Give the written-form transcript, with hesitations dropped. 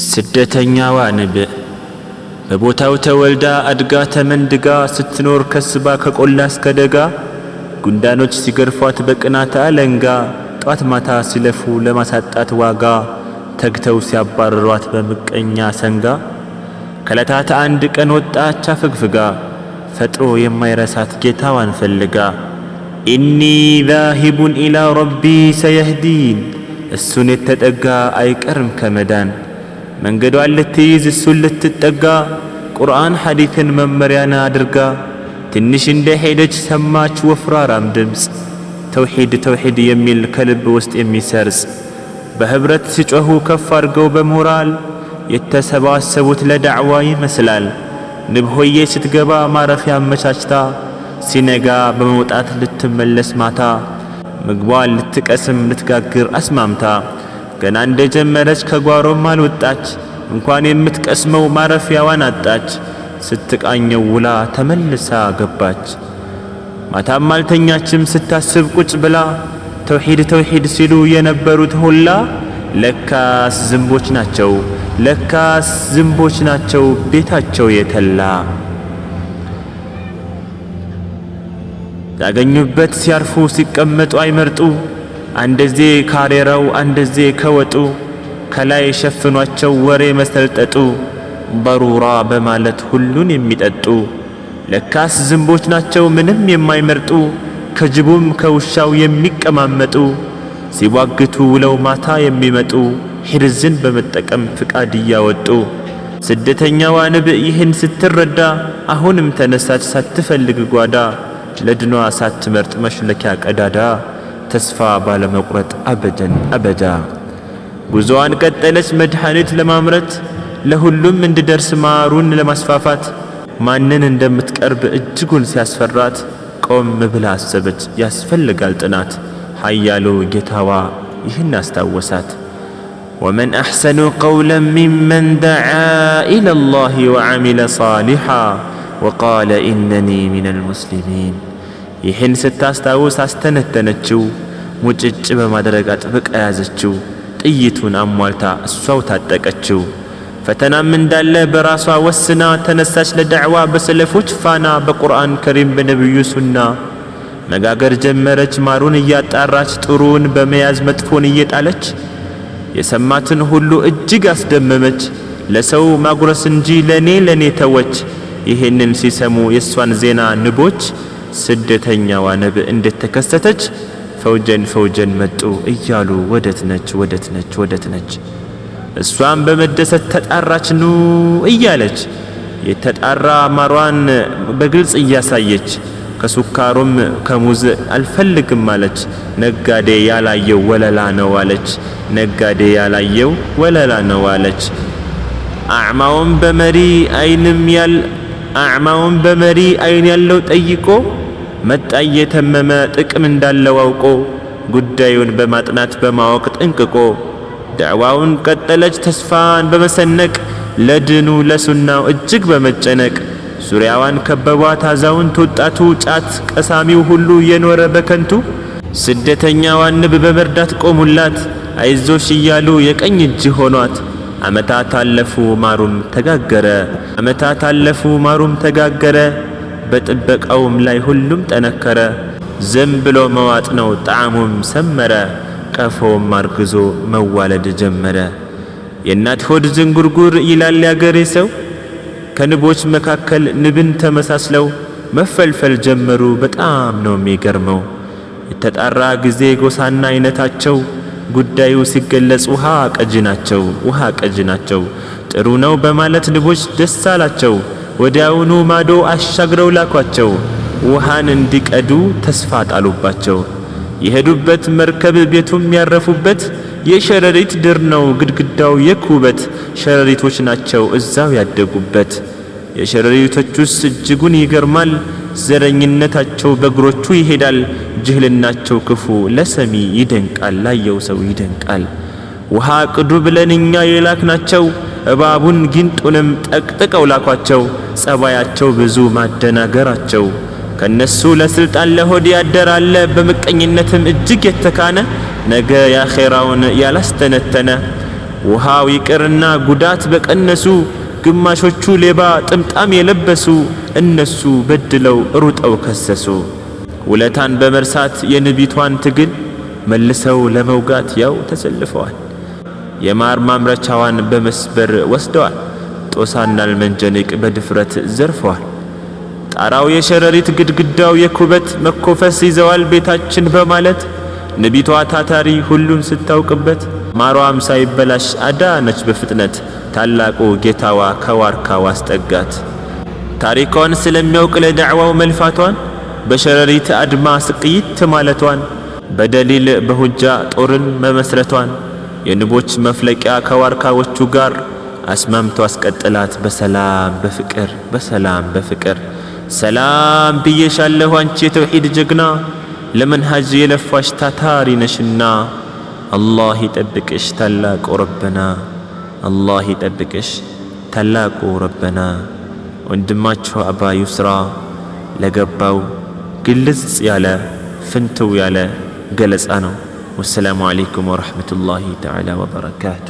ስደተኛዋ ንብእ በቦታው ተወልዳ አድጋ ተመንድጋ ስትኖር ከስባ ከቆላ እስከ ደጋ ጉንዳኖች ሲገርፏት በቅናት አለንጋ ጧት ማታ ሲለፉ ለማሳጣት ዋጋ ተግተው ሲያባርሯት በምቀኛ ሰንጋ ከለታት አንድ ቀን ወጣች አፈግፍጋ ፈጥሮ የማይረሳት ጌታዋን ፈልጋ ኢኒ ዛሂቡን ኢላ ረቢ ሰየህዲን እሱን የተጠጋ አይቀርም ከመዳን መንገዷን ልትይዝ እሱን ልትጠጋ ቁርአን ሐዲትን መመሪያን አድርጋ ትንሽ እንደ ሄደች ሰማች ወፍራራም ድምፅ ተውሂድ ተውሂድ የሚል ከልብ ውስጥ የሚሰርጽ በህብረት ሲጮሁ ከፍ አድርገው በሞራል የተሰባሰቡት ለዳዕዋ ይመስላል። ንብ ሆዬ ስትገባ ማረፊያ አመቻችታ ሲነጋ በመውጣት ልትመለስ ማታ ምግቧን ልትቀስም ልትጋግር አስማምታ ገና እንደጀመረች ከጓሮም አልወጣች እንኳን የምትቀስመው ማረፊያዋን አጣች። ስትቃኘው ውላ ተመልሳ ገባች። ማታም አልተኛችም ስታስብ ቁጭ ብላ ተውሂድ ተውሂድ ሲሉ የነበሩት ሁላ ለካስ ዝንቦች ናቸው ለካስ ዝንቦች ናቸው ቤታቸው የተላ። ያገኙበት ሲያርፉ ሲቀመጡ አይመርጡ አንደዜ ካሬራው አንደዜ ከወጡ ከላይ ሸፍኗቸው ወሬ መሰልጠጡ በሩራ በማለት ሁሉን የሚጠጡ ለካስ ዝንቦች ናቸው ምንም የማይመርጡ ከጅቡም ከውሻው የሚቀማመጡ ሲዋግቱ ውለው ማታ የሚመጡ ሂርዝን በመጠቀም ፍቃድ እያወጡ። ስደተኛዋ ንብእ ይህን ስትረዳ አሁንም ተነሳች ሳትፈልግ ጓዳ ለድኗ ሳትመርጥ መሽለኪያ ቀዳዳ ተስፋ ባለመቁረጥ አበደን አበዳ ጉዞዋን ቀጠለች መድኃኒት ለማምረት ለሁሉም እንድደርስ ማሩን ለማስፋፋት ማንን እንደምትቀርብ እጅጉን ሲያስፈራት ቆም ብላ አሰበች ያስፈልጋል ጥናት ኃያሉ ጌታዋ ይህን አስታወሳት። ወመን አሕሰኑ ቀውለን ሚመን ደዓ ኢለላሂ ወዐሚለ ሷሊሓ ወቃለ ኢነኒ ሚነል ሙስሊሚን። ይህን ስታስታውስ አስተነተነችው ሙጭጭ በማድረግ አጥብቃ ያዘችው ጥይቱን አሟልታ እሷው ታጠቀችው። ፈተናም እንዳለ በራሷ ወስና ተነሳች ለዳዕዋ በሰለፎች ፋና በቁርአን ከሪም በነቢዩ ሱና መጋገር ጀመረች ማሩን እያጣራች ጥሩን በመያዝ መጥፎን እየጣለች የሰማትን ሁሉ እጅግ አስደመመች። ለሰው ማጉረስ እንጂ ለኔ ተወች። ይህንን ሲሰሙ የሷን ዜና ንቦች ስደተኛዋ ንብእ እንደተከሰተች ፈውጀን መጡ እያሉ ወደት ነች። እሷም በመደሰት ተጣራች ኑ እያለች የተጣራ ማሯን በግልጽ እያሳየች ከሱካሩም ከሙዝ አልፈልግም አለች። ነጋዴ ያላየው ወለላ ነው አለች። ነጋዴ ያላየው ወለላ ነው አለች። አዕማውን በመሪ አይን ያለው ጠይቆ መጣ እየተመመ ጥቅም እንዳለው አውቆ ጉዳዩን በማጥናት በማወቅ ጠንቅቆ ዳዕዋውን ቀጠለች ተስፋን በመሰነቅ ለድኑ ለሱናው እጅግ በመጨነቅ ዙሪያዋን ከበቧት አዛውንት ወጣቱ ጫት ቀሳሚው ሁሉ የኖረ በከንቱ ስደተኛዋን ንብ በመርዳት ቆሙላት አይዞሽ እያሉ የቀኝ እጅ ሆኗት። ዓመታት አለፉ ማሩም ተጋገረ በጥበቃውም ላይ ሁሉም ጠነከረ። ዝም ብሎ መዋጥ ነው ጣዕሙም ሰመረ ቀፎም አርግዞ መዋለድ ጀመረ። የእናት ሆድ ዝንጉርጉር ይላል ያገሬ ሰው ከንቦች መካከል ንብን ተመሳስለው መፈልፈል ጀመሩ በጣም ነው የሚገርመው። የተጣራ ጊዜ ጎሳና አይነታቸው ጉዳዩ ሲገለጽ ውሃ ቀጅ ናቸው። ጥሩ ነው በማለት ንቦች ደስ አላቸው። ወዲያውኑ ማዶ አሻግረው ላኳቸው ውሃን እንዲቀዱ ተስፋ ጣሉባቸው። የሄዱበት መርከብ ቤቱም ያረፉበት የሸረሪት ድር ነው ግድግዳው የኩበት ሸረሪቶች ናቸው እዛው ያደጉበት። የሸረሪቶቹስ እጅጉን ይገርማል ዘረኝነታቸው በእግሮቹ ይሄዳል። ጅህልናቸው ክፉ ለሰሚ ይደንቃል ላየው ሰው ይደንቃል። ውሃ ቅዱ ብለን እኛ የላክናቸው እባቡን ጊንጡንም ጠቅጥቀው ላኳቸው። ጸባያቸው ብዙ ማደናገራቸው ከነሱ ለስልጣን ለሆድ ያደራለ በምቀኝነትም እጅግ የተካነ ነገ ያኼራውን ያላስተነተነ ውሃው ይቅርና ጉዳት በቀነሱ ግማሾቹ ሌባ ጥምጣም የለበሱ እነሱ በድለው ሩጠው ከሰሱ። ውለታን በመርሳት የንቢቷን ትግል መልሰው ለመውጋት ያው ተሰልፈዋል። የማር ማምረቻዋን በመስበር ወስደዋል። ጦሳና አልመንጀኒቅ በድፍረት ዘርፈዋል። ጣራው የሸረሪት ግድግዳው የኩበት መኮፈስ ይዘዋል ቤታችን በማለት ንቢቷ ታታሪ ሁሉን ስታውቅበት ማሯም ሳይበላሽ አዳነች በፍጥነት ታላቁ ጌታዋ ከዋርካው አስጠጋት። ታሪኳን ስለሚያውቅ ለዳዕዋው መልፋቷን በሸረሪት አድማ ስቅይት ማለቷን በደሊል በሁጃ ጦርን መመስረቷን የንቦች መፍለቂያ ከዋርካዎቹ ጋር አስማምቶ አስቀጥላት በሰላም በፍቅር በሰላም በፍቅር። ሰላም ብዬሻለሁ አንቺ የተውሂድ ጀግና ለመንሃጅ የለፋሽ ታታሪ ነሽና አላህ ይጠብቅሽ ታላቁ ረበና አላህ ይጠብቅሽ ታላቁ ረበና። ወንድማችሁ አባ ዩስራ ለገባው ግልጽ ያለ ፍንትው ያለ ገለጻ ነው። ወሰላሙ አለይኩም ወረሕመቱላሂ ተዓላ ወበረካቱ።